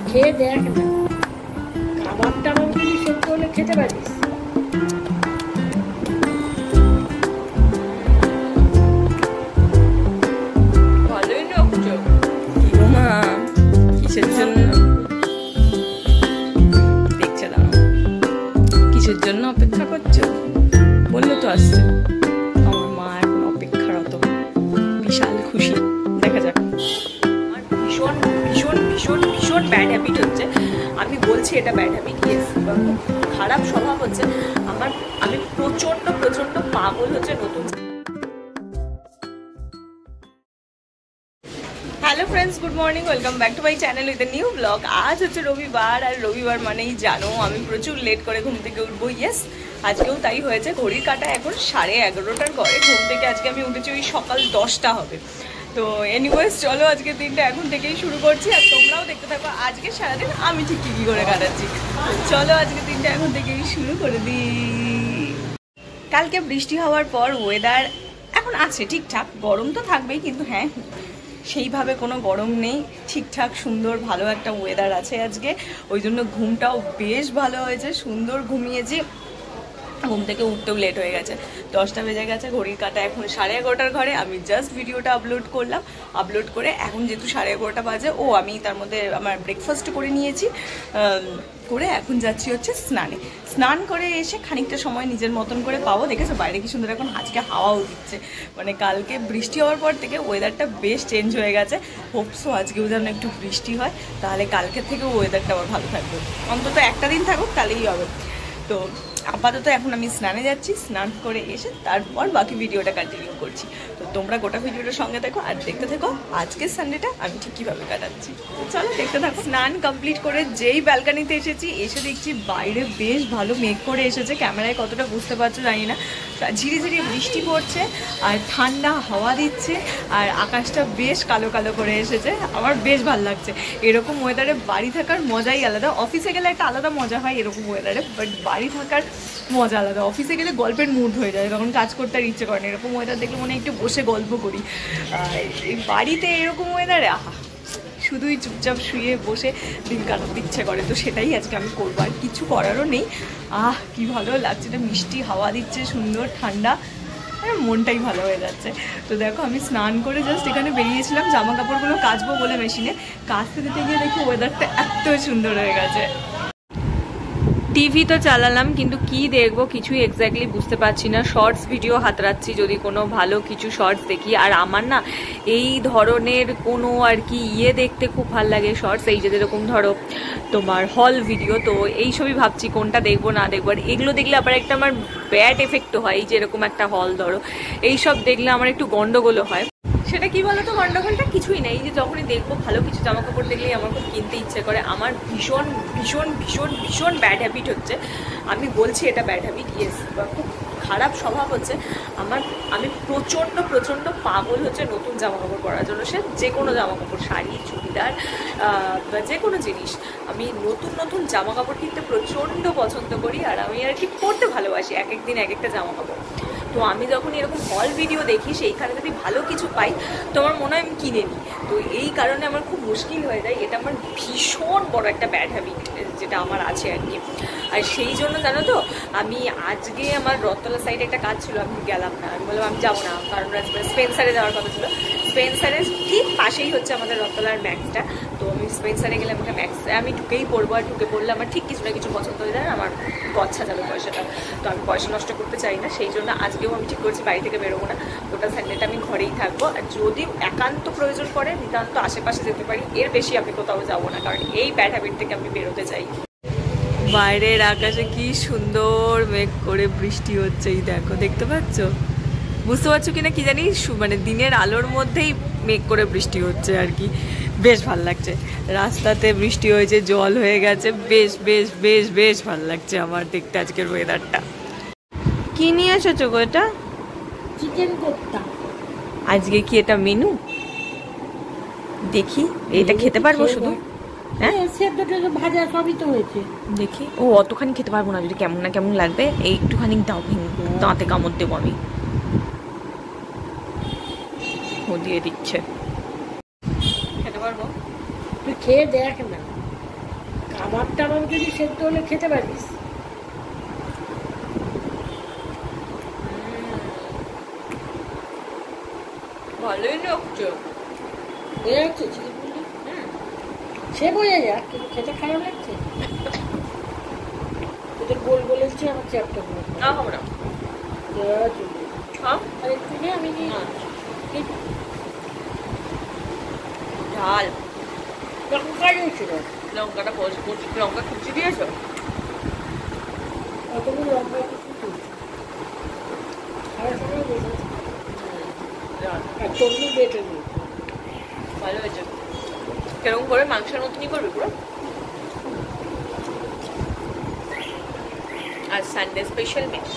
খেয়ে দেখ না, খাবার টাবার যদি সেদ্ধ হলে খেতে পারিস। ভালোই নকছো কি গো মা, কিসের জন্য দেখছে? দাঁড়াও, কিসের জন্য অপেক্ষা করছো? বললো তো আসছে। আমার মা এখন অপেক্ষারত, বিশাল খুশি। দেখা যাক। আমার ভীষণ ভীষণ ভীষণ ভীষণ ব্যাড হ্যাবিট হচ্ছে, আমি বলছি এটা ব্যাড হ্যাবিট, ইয়েস, খারাপ স্বভাব হচ্ছে আমার। আমি প্রচন্ড প্রচন্ড পাগল হচ্ছে নতুন। Hello friends, good morning, welcome back to my channel with a new blog. আজ হচ্ছে রবিবার, আর রবিবার মানেই জানো আমি প্রচুর লেট করে ঘুম থেকে উঠবো। ইয়েস, আজকেও তাই হয়েছে। ঘড়ির কাঁটা এখন 11:30টার ঘরে। ঘুম থেকে আজকে আমি উঠেছি ওই সকাল 10টা হবে। তো এনিওয়েজ চলো, আজকে দিনটা এখন থেকেই শুরু করছি, আর তোমরাও দেখতে থাকো আজকে সারাদিন আমি ঠিক কী করে কাটাচ্ছি। চলো আজকে দিনটা এখন থেকেই শুরু করে দিই। কালকে বৃষ্টি হওয়ার পর ওয়েদার এখন আছে ঠিকঠাক, গরম তো থাকবেই, কিন্তু হ্যাঁ সেইভাবে কোনো গরম নেই, ঠিকঠাক সুন্দর ভালো একটা ওয়েদার আছে আজকে। ওই জন্য ঘুমটাও বেশ ভালো হয়েছে, সুন্দর ঘুমিয়েছি। ঘুম থেকে উঠতেও লেট হয়ে গেছে, 10টা বেজে গেছে। ঘড়ির কাঁটা এখন 11:30টার ঘরে। আমি জাস্ট ভিডিওটা আপলোড করলাম, আপলোড করে এখন যেহেতু 11:30টা বাজে, আমি তার মধ্যে আমার ব্রেকফাস্ট করে নিয়েছি, করে এখন যাচ্ছি হচ্ছে স্নানে। স্নান করে এসে খানিকটা সময় নিজের মতন করে পাবো। দেখেছো বাইরে কি সুন্দর এখন আজকে হাওয়াও দিচ্ছে, মানে কালকে বৃষ্টি হওয়ার পর থেকে ওয়েদারটা বেশ চেঞ্জ হয়ে গেছে। হোপসো আজকেও যেন একটু বৃষ্টি হয়, তাহলে কালকের থেকেও ওয়েদারটা আবার ভালো থাকবে। অন্তত একটা দিন থাকুক তাহলেই হবে। তো আপাতত এখন আমি স্নানে যাচ্ছি, স্নান করে এসে তারপর বাকি ভিডিওটা কন্টিনিউ করছি। তো তোমরা গোটা ভিডিওটার সঙ্গে দেখো আর দেখতে থাকো আজকের সানডেটা আমি ঠিক কীভাবে কাটাচ্ছি। চলো দেখতে থাকো। স্নান কমপ্লিট করে যেই ব্যালকানিতে এসেছি, এসে দেখছি বাইরে বেশ ভালো মেঘ করে এসেছে। ক্যামেরায় কতটা বুঝতে পারছো জানি না, ঝিরি ঝিরি বৃষ্টি পড়ছে আর ঠান্ডা হাওয়া দিচ্ছে, আর আকাশটা বেশ কালো কালো করে এসেছে। আমার বেশ ভালো লাগছে। এরকম ওয়েদারে বাড়ি থাকার মজাই আলাদা। অফিসে গেলে একটা আলাদা মজা হয় এরকম ওয়েদারে, বাট বাড়ি থাকার মজা আলাদা। অফিসে গেলে গল্পের মুড হয়ে যায়, তখন কাজ করতে আর ইচ্ছে করে না। এরকম ওয়েদার দেখলে মনে হয় একটু বসে গল্প করি। এই বাড়িতে এরকম ওয়েদারে শুধুই চুপচাপ শুয়ে বসে দিন কাটাতে ইচ্ছে করে। তো সেটাই আজকে আমি করবো, আর কিছু করারও নেই। কি ভালো লাগছে, এটা মিষ্টি হাওয়া দিচ্ছে, সুন্দর ঠান্ডা, মনটাই ভালো হয়ে যাচ্ছে। তো দেখো আমি স্নান করে জাস্ট এখানে বেরিয়েছিলাম জামা কাপড়গুলো কাচবো বলে মেশিনে, কাচতে দিতে গিয়ে দেখি ওয়েদারটা এত সুন্দর হয়ে গেছে। টিভি তো চালালাম, কিন্তু কি দেখবো কিছুই এক্স্যাক্টলি বুঝতে পারছি না। শর্টস ভিডিও হাতড়াচ্ছি যদি কোনো ভালো কিছু শর্টস দেখি। আর আমার না এই ধরনের কোনো আর কি দেখতে খুব ভালো লাগে শর্টস, এই যে যেরকম ধরো তোমার হল ভিডিও। তো এইসবই ভাবছি কোনটা দেখবো না দেখবো। আর এগুলো দেখলে আবার একটা আমার ব্যাড এফেক্টও হয়। এই যে এরকম একটা হল ধরো, এইসব দেখলে আমার একটু গন্ডগোলও হয়। সেটা কি বলো তো, গন্ডগোলটা কিছুই নেই, যে যখনই দেখবো ভালো কিছু জামা কাপড় দেখলেই আমার খুব কিনতে ইচ্ছে করে। আমার ভীষণ ভীষণ ভীষণ ভীষণ ব্যাড হ্যাবিট হচ্ছে, আমি বলছি এটা ব্যাড হ্যাবিট, ইয়েস, খুব খারাপ স্বভাব হচ্ছে আমার। আমি প্রচণ্ড প্রচণ্ড পাগল হচ্ছে নতুন জামা কাপড় পরার জন্য। সে যে কোনো জামা কাপড়, শাড়ি, চুড়িদার বা যে কোনো জিনিস, আমি নতুন নতুন জামা কাপড় কিনতে প্রচণ্ড পছন্দ করি। আর আমি আর কি পরতে ভালোবাসি, এক এক দিন এক একটা জামা কাপড়। তো আমি যখন এরকম হল ভিডিও দেখি, সেইখানে যদি ভালো কিছু পাই তো আমার মনে হয় আমি কিনে নিই। তো এই কারণে আমার খুব মুশকিল হয়ে যায়। এটা আমার ভীষণ বড় একটা ব্যাড হ্যাবিট যেটা আমার আছে আর কি। আর সেই জন্য জানো তো, আমি আজকে আমার রথতলা সাইডে একটা কাজ ছিল, আমি গেলাম না। আমি বললাম আমি যাবো না, কারণ স্পেন্সারে যাওয়ার কথা ছিল। স্পেন্সারের ঠিক পাশেই হচ্ছে আমাদের রথতলার ম্যাক্সটা। তো আমি স্পেন্সারে গেলে আমাকে ম্যাক্সে আমি ঢুকেই পড়বো, আর ঢুকে পড়লে আমার ঠিক কিছু না কিছু পছন্দ হয়ে যায়, আমার গচ্ছা যাবে পয়সাটা। তো আমি পয়সা নষ্ট করতে চাই না, সেই জন্য আজকেও আমি ঠিক করছি বাড়ি থেকে বেরোবো না। গোটা সানডেটা আমি ঘরেই থাকবো। আর যদি একান্ত প্রয়োজন পড়ে নিতান্ত আশেপাশে যেতে পারি, এর বেশি আমি কোথাও যাবো না, কারণ এই ব্যাড হ্যাবিট থেকে আমি বেরোতে চাই। বাইরের আকাশে কি সুন্দর মেঘ করে বৃষ্টি হচ্ছে, এই দেখো, দেখতে পাচ্ছ? বুঝতে পারছো কিনা কি জানি, মানে দিনের আলোর মধ্যেই মেঘ করে বৃষ্টি হচ্ছে আর কি। বেশ ভাল লাগছে, রাস্তাতে বৃষ্টি হয়েছে, জল হয়ে গেছে, বেশ বেশ বেশ বেশ ভাল লাগছে আমার দেখতে আজকের ওয়েদারটা। কি নিয়ে এসেছো গো এটা? চিকেন কোপ্তা। আজকে কি এটা মেনু? দেখি এটা খেতে পারবো শুধু? হ্যাঁ, সেদ্ধ ভাজা সবই তো হয়েছে। দেখি। অতখানি খেতে পারবো না, যদি কেমন না কেমন লাগবে। এই একটুখানি দাও, দাঁতে কামড় দেবো আমি। দিয়ে দিচ্ছে, খেতে পারবো? তুই খেয়ে দেখ না, কাবাব টাবাব যদি সেদ্ধ হলে খেতে পারিস। ভালোই লাগছে। বোঝা যাচ্ছে চিকেন বললি? সে বোঝা যাক, কিন্তু খেতে খারাপ লাগছে। তোদের গোল গোল এসছে, আমার চ্যাপটা বলে না হবে না। হ্যাঁ আর একটু নে, আমি নিয়ে ঝাল লঙ্কা দিয়েছিল। লঙ্কাটা লঙ্কা কুচি দিয়েছো? অতগুলো লঙ্কা কিছু খাওয়ার সময় বেশি আর তরমুজ বেটে দিয়েছে। ভালো হয়েছে। কেরকম করে মাংসের মতনই করবে পুরো। আর Sunday special menu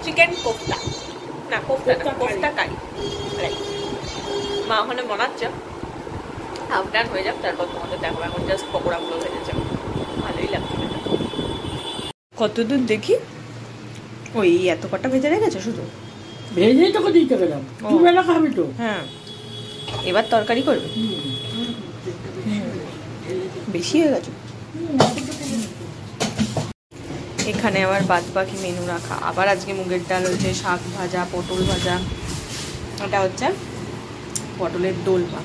chicken kofta, না কোফতা না, কোফতা কারি। মা ওখানে বানাচ্ছে, হাফ ডান হয়ে যাক, তারপর তোমাদের দেখো। এখন জাস্ট পকোড়াগুলো ভেজেছে, ভালোই লাগছে। কতদূর দেখি? ওই এত কটা ভেজে রেখেছে শুধু? ভেজেই তোকে দিতে গেলাম, দুবেলা খাবি তো। হ্যাঁ, এবার তরকারি করবে? বেশি হয়ে গেছে। এখানে আবার বাদ বাকি মেনু রাখা। আবার আজকে মুগের ডাল হচ্ছে, শাক ভাজা, পটল ভাজা, এটা হচ্ছে পটলের দোলমা।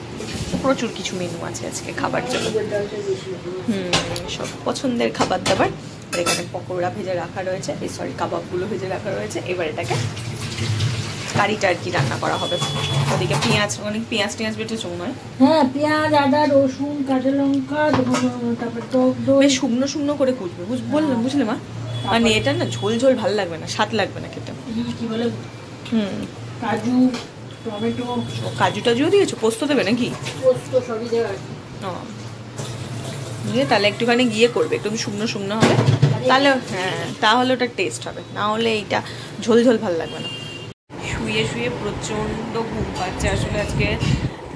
প্রচুর কিছু মেনু আছে আজকে খাবার জন্য। সব পছন্দের খাবার দাবার। আর এখানে পকোড়া ভেজে রাখা রয়েছে, এই সরি কাবাবগুলো ভেজে রাখা রয়েছে। এবার এটাকে কারিটা আর কি রান্না করা হবে। ওদিকে পেঁয়াজ, অনেক পেঁয়াজ টিয়াজ বেটেছো মনে হয়? হ্যাঁ, পেঁয়াজ, আদা, রসুন, কাঁচা লঙ্কা, তারপর টক দই। বেশ শুকনো শুকনো করে কুচবে, বললাম, বুঝলে মা? মানে এটা না ঝোল ঝোল ভালো লাগবে না, স্বাদ লাগবে না খেতে। কি বলে, কাজু, টমেটো। কাজু টাজুও দিয়েছো? পোস্ত দেবে নাকি? পোস্ত সবই দেওয়া আছে। দিয়ে তাহলে একটুখানি গিয়ে করবে, একটু শুকনো শুকনো হবে তাহলে। হ্যাঁ, তাহলে ওটা টেস্ট হবে, না হলে এইটা ঝোল ঝোল ভালো লাগবে না। শুয়ে শুয়ে প্রচণ্ড ঘুম পাচ্ছে আসলে। আজকে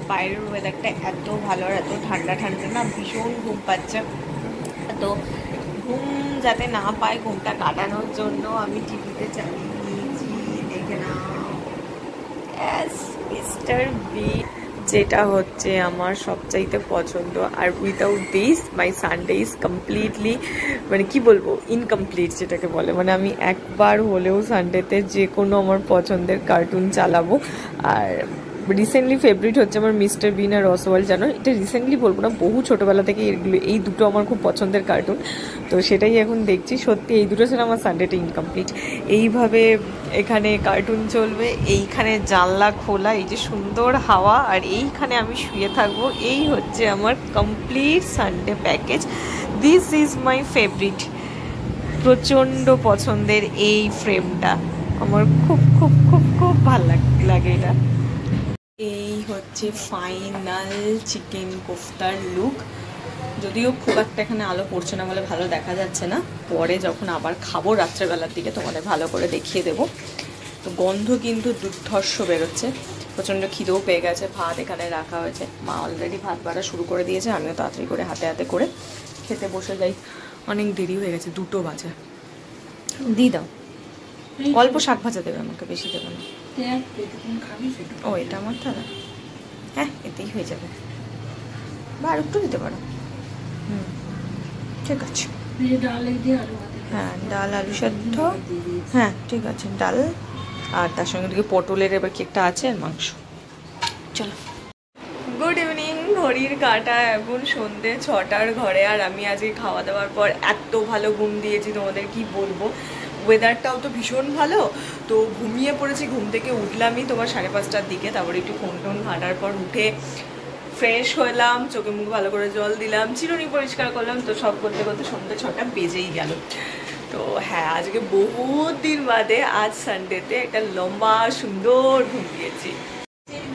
বাইরের ওয়েদারটা এত ভালো আর এত ঠান্ডা ঠান্ডা না, ভীষণ ঘুম পাচ্ছে। তো ঘুম যাতে না পায়, ঘুমটা কাটানোর জন্য আমি টিভিতে চালিয়ে নিয়েছি, দেখে না মিস্টার বিন, যেটা হচ্ছে আমার সবচাইতে পছন্দ। আর without this my Sunday is completely, মানে কি বলবো, ইনকমপ্লিট যেটাকে বলে। মানে আমি একবার হলেও সানডেতে যে কোনো আমার পছন্দের কার্টুন চালাবো। আর রিসেন্টলি ফেভারিট হচ্ছে আমার মিস্টার বিন আর অসওয়াল্ড। জানো, এটা রিসেন্টলি বলবো না, বহু ছোটোবেলা থেকে এই দুটো আমার খুব পছন্দের কার্টুন। তো সেটাই এখন দেখছি। সত্যি এই দুটো ছাড়া আমার সানডেটা ইনকমপ্লিট। এইভাবে এখানে কার্টুন চলবে, এইখানে জানলা খোলা, এই যে সুন্দর হাওয়া, আর এইখানে আমি শুয়ে থাকবো। এই হচ্ছে আমার complete Sunday package. This is my favourite, প্রচণ্ড পছন্দের এই ফ্রেমটা আমার খুব খুব খুব খুব ভালো লাগে এটা। এই হচ্ছে ফাইনাল চিকেন কোফতার লুক। যদিও খুব একটা এখানে আলো পড়ছে না বলে ভালো দেখা যাচ্ছে না, পরে যখন আবার খাবো রাত্রেবেলার দিকে তোমাদের ভালো করে দেখিয়ে দেবো। তো গন্ধ কিন্তু দুর্ধর্ষ বেরোচ্ছে, প্রচণ্ড খিদেও পেয়ে গেছে। ভাত এখানে রাখা হয়েছে, মা অলরেডি ভাত বাড়া শুরু করে দিয়েছে। আমিও তাড়াতাড়ি করে হাতে হাতে করে খেতে বসে যাই, অনেক দেরি হয়ে গেছে, 2 বাজে। দিয়ে দাও, অল্প শাক ভাজা দেবে আমাকে, বেশি দেবে না। ও, এটা আমার থালা? হ্যাঁ, এতেই হয়ে যাবে, বা আর একটু দিতে পারো। ঠিক আছে। হ্যাঁ, ডাল আলু সেদ্ধ, হ্যাঁ ঠিক আছে, ডাল। আর তার সঙ্গে দিকে পটলের এবার কি একটা আছে, আর মাংস। চলো, গুড ইভিনিং। ঘড়ির কাঁটা এখন সন্ধ্যে 6টার ঘরে। আর আমি আজকে খাওয়া দাওয়ার পর এত ভালো ঘুম দিয়েছি তোমাদের কি বলবো। ওয়েদারটাও তো ভীষণ ভালো, তো ঘুমিয়ে পড়েছি। ঘুম থেকে উঠলামই তোমার 5:30টার দিকে। তারপরে একটু ফোন টোন ঘাটার পর উঠে ফ্রেশ হলাম, চোখে মুখে ভালো করে জল দিলাম, চিরুনি পরিষ্কার করলাম। তো সব করতে করতে সন্ধ্যে 6টা বেজেই গেল। তো হ্যাঁ, আজকে বহুত দিন বাদে আজ সানডেতে একটা লম্বা সুন্দর ঘুম দিয়েছি।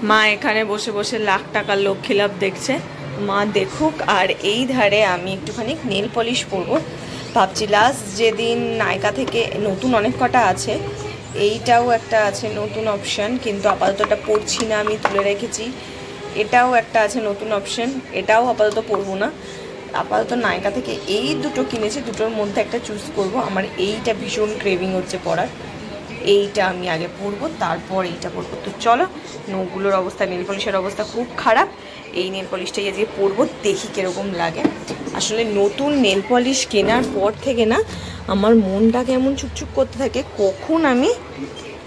মা এখানে বসে বসে লাখ টাকার লক্ষ্মী লাভ দেখছে, মা দেখুক। আর এই ধারে আমি একটুখানি নেল পলিশ পরবো ভাবছি। লাস্ট যেদিন নায়কা থেকে নতুন অনেক কটা আছে, এইটাও একটা আছে নতুন অপশান, কিন্তু আপাতত এটা পরছি না, আমি তুলে রেখেছি। এটাও একটা আছে নতুন অপশান, এটাও আপাতত পরবো না। আপাতত নায়কা থেকে এই দুটো কিনেছি, দুটোর মধ্যে একটা চুজ করব। আমার এইটা ভীষণ ক্রেভিং হচ্ছে পরার। এইটা আমি আগে পরবো, তারপর এইটা পরবো। তো চলো, নখগুলোর অবস্থা, নেল পলিশের অবস্থা খুব খারাপ। এই নেল পলিশটাই আজকে পরবো, দেখি কীরকম লাগে। আসলে নতুন নেল পলিশ কেনার পর থেকে না আমার মনটা কেমন চুপচুপ করতে থাকে কখন আমি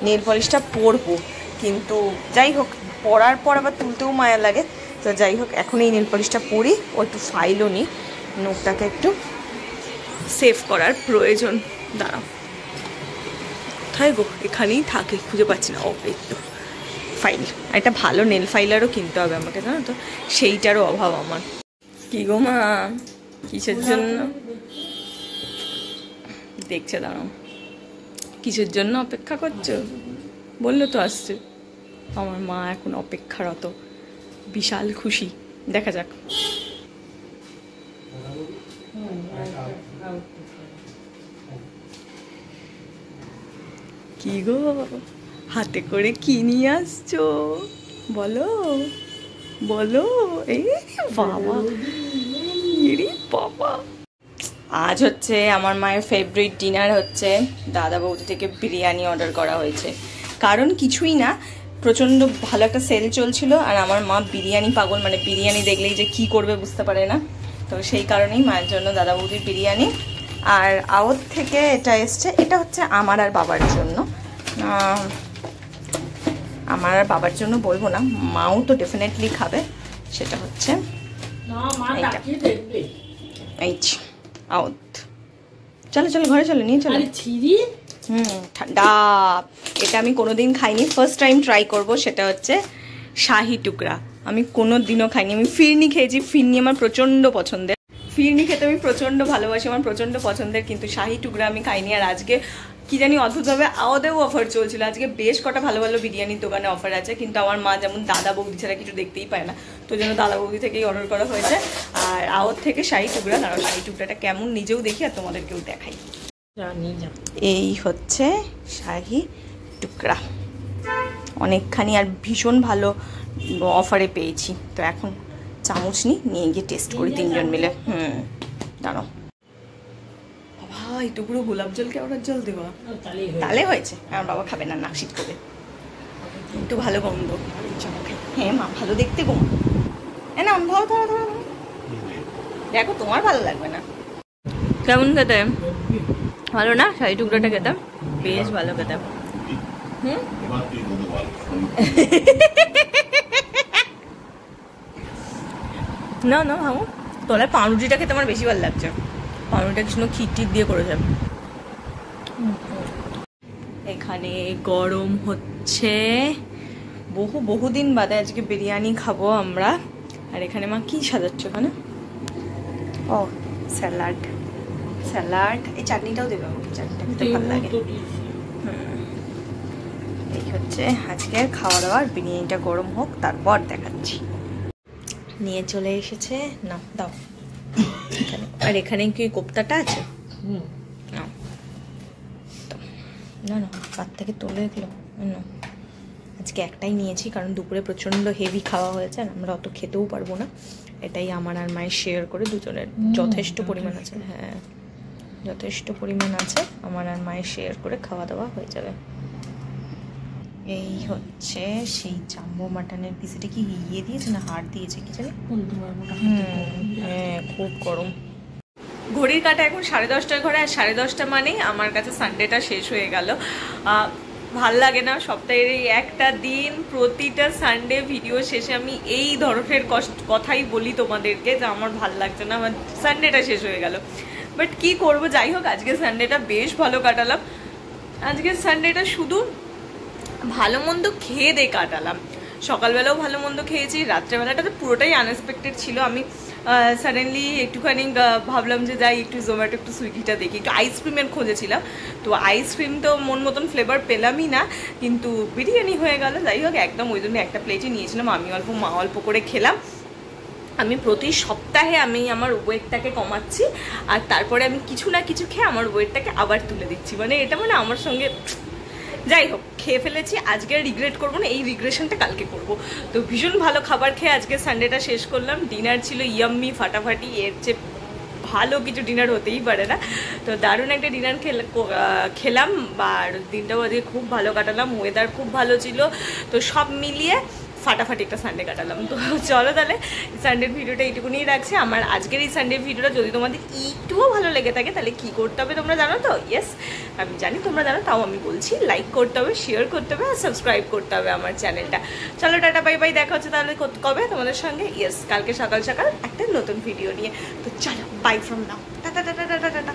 নেল পলিশটা পরবো। কিন্তু যাই হোক, পরার পর আবার তুলতেও মায়া লাগে। তো যাই হোক, এখন এই নেল পলিশটা পরি, ও একটু ফাইলও নিই, নখটাকে একটু সেভ করার প্রয়োজন। দাঁড়াও, কোথায় গো, এখানেই থাকে, খুঁজে পাচ্ছি না। ও এই তো ফাইল, একটা ভালো নেল ফাইলারও কিনতে হবে আমাকে, জানো তো, সেইটারও অভাব আমার। কি গো মা, কিসের জন্য দেখছে? দাঁড়াও, কিসের জন্য অপেক্ষা করছো? বললো তো আসছে। আমার মা এখন অপেক্ষারত, বিশাল খুশি। দেখা যাক। কি গো, হাতে করে কি নিয়ে আসছো? বলো বলো। এই বাবা, বাবা, আজ হচ্ছে আমার মায়ের ফেভারিট ডিনার হচ্ছে দাদা বৌদি থেকে বিরিয়ানি অর্ডার করা হয়েছে। কারণ কিছুই না, প্রচণ্ড ভালো একটা সেল চলছিল, আর আমার মা বিরিয়ানি পাগল, মানে বিরিয়ানি দেখলেই যে কি করবে বুঝতে পারে না। তো সেই কারণেই মায়ের জন্য দাদা বৌদির বিরিয়ানি। আর আওত থেকে এটা এসছে, এটা হচ্ছে আমার আর বাবার জন্য। আমার আর বাবার জন্য বলবো না, মাও তো ডেফিনেটলি খাবে। সেটা হচ্ছে আউট। চলো চলো ঘরে চলো, নিয়ে চলো। ঠান্ডা, এটা আমি কোনোদিন খাইনি, ফার্স্ট টাইম ট্রাই করব। সেটা হচ্ছে শাহি টুকরা, আমি কোনো দিনও খাইনি। আমি ফিরনি খেয়েছি, ফিরনি আমার প্রচণ্ড পছন্দের, ফিরনি খেতে আমি প্রচণ্ড ভালোবাসি, আমার প্রচণ্ড পছন্দের, কিন্তু শাহি টুকরা আমি খাইনি। আর আজকে কি জানি অদ্ভুতভাবে আওয়াদেও অফার চলছিল। আজকে বেশ কটা ভালো ভালো বিরিয়ানির দোকানে অফার আছে, কিন্তু আমার মা যেমন দাদা বৌদি ছাড়া কিছু দেখতেই পায় না, তো যেন দাদা বৌদি থেকেই অর্ডার করা হয়েছে। আর আওয়াত থেকে শাহি টুকরা, কারণ শাহি টুকরাটা কেমন নিজেও দেখি আর তোমাদেরকেও দেখাই। এই হচ্ছে শাহি টুকরা, অনেকখানি আর ভীষণ ভালো অফারে পেয়েছি। তো এখন চামচ নিয়ে গিয়ে টেস্ট করি তিনজন মিলে। দাঁড়াও, ভাই টুকরো গোলাপ জল কেওড়ার জল দেওয়া, তাহলে হয়েছে। আমার বাবা খাবে না, নাকশিট করবে, একটু ভালো গন্ধ। হ্যাঁ মা, ভালো দেখতে গো। না ধরো ধরো ধরো, দেখো তোমার ভালো লাগবে না। কেমন খেতে? ভালো না? শাহি টুকরাটা খেতে বেশ ভালো খেতে। না না ভাবো, তলায় পাউরুটিটা খেতে আমার বেশি ভালো লাগছে। পাউরুটিটা কিছু খিট দিয়ে করেছে। এখানে গরম হচ্ছে, বহুদিন বাদে আজকে বিরিয়ানি খাবো আমরা। আর এখানে মা কি সাজাচ্ছে ওখানে? ও স্যালাড, স্যালাড। এই চাটনিটাও দেবে আমাকে, চাটনিটা খেতে ভালো লাগে। এই হচ্ছে আজকে খাওয়া দাওয়া। বিরিয়ানিটা গরম হোক, তারপর দেখাচ্ছি। নিয়ে চলে এসেছে, না দাও এখানে। আর এখানে কি কোপ্তাটা আছে? না না, হাত থেকে তুলে এগুলো না, আজকে একটাই নিয়েছি, কারণ দুপুরে প্রচণ্ড হেভি খাওয়া হয়েছে, আর আমরা অত খেতেও পারবো না। এটাই আমার আর মায়ের শেয়ার করে দুজনের যথেষ্ট পরিমাণ আছে। হ্যাঁ, যথেষ্ট পরিমাণ আছে, আমার আর মায়ের শেয়ার করে খাওয়া দাওয়া হয়ে যাবে। এই হচ্ছে সেই জাম্বো মাটনের পিস। এটা কি ইয়ে দিয়েছে না হাড় দিয়েছে কি জানি। হ্যাঁ, খুব গরম। ঘড়ির কাঁটা এখন 10:30 ঘরে, আর 10:30 মানেই আমার কাছে সানডেটা শেষ হয়ে গেল। ভাল লাগে না সপ্তাহের এই একটা দিন, প্রতিটা সানডে ভিডিও শেষে আমি এই ধরনের কথাই বলি তোমাদেরকে যে আমার ভাল লাগছে না, আমার সানডেটা শেষ হয়ে গেল। বাট কি করব, যাই হোক আজকে সানডেটা বেশ ভালো কাটালাম। আজকে সানডেটা শুধু ভালো মন্দ খেয়ে দিয়ে কাটালাম। সকালবেলাও ভালো মন্দ খেয়েছি, রাত্রেবেলাটা তো পুরোটাই আনএক্সপেক্টেড ছিল। আমি সাডেনলি একটুখানি ভাবলাম যে যাই একটু জোম্যাটো একটু সুইগিটা দেখি, একটু আইসক্রিমের খোঁজেছিলাম। তো আইসক্রিম তো মন মতন ফ্লেভার পেলামই না, কিন্তু বিরিয়ানি হয়ে গেল। যাই হোক, একদম ওই জন্য একটা প্লেটই নিয়েছিলাম, আমি অল্প মা অল্প করে খেলাম। আমি প্রতি সপ্তাহে আমি আমার ওয়েটটাকে কমাচ্ছি, আর তারপরে আমি কিছু না কিছু খেয়ে আমার ওয়েটটাকে আবার তুলে দিচ্ছি। মানে এটা মানে আমার সঙ্গে, যাই হোক খেয়ে ফেলেছি, আজকে রিগ্রেট করবো না, এই রিগ্রেশনটা কালকে করব। তো ভীষণ ভালো খাবার খেয়ে আজকে সানডেটা শেষ করলাম। ডিনার ছিল ইয়াম্মি, ফাটাফাটি। এর চেয়ে ভালো কিছু ডিনার হতেই পারে না। তো দারুণ একটা ডিনার খেলাম, আর দিনটাও আজকে খুব ভালো কাটালাম, ওয়েদার খুব ভালো ছিল। তো সব মিলিয়ে ফাটাফাটি একটা সানডে কাটালাম। তো চলো তাহলে সানডের ভিডিওটা এইটুকুনি রাখছি। আমার আজকের এই সানডের ভিডিওটা যদি তোমাদের একটুও ভালো লেগে থাকে তাহলে কী করতে হবে তোমরা জানো তো? ইয়েস, আমি জানি তোমরা জানো, তাও আমি বলছি, লাইক করতে হবে, শেয়ার করতে হবে আর সাবস্ক্রাইব করতে হবে আমার চ্যানেলটা। চলো টাটা বাই বাই, দেখা হচ্ছে তাহলে কবে তোমাদের সঙ্গে। ইয়েস, কালকে সকাল সকাল একটা নতুন ভিডিও নিয়ে। তো চলো bye from now, tata tata tata tata.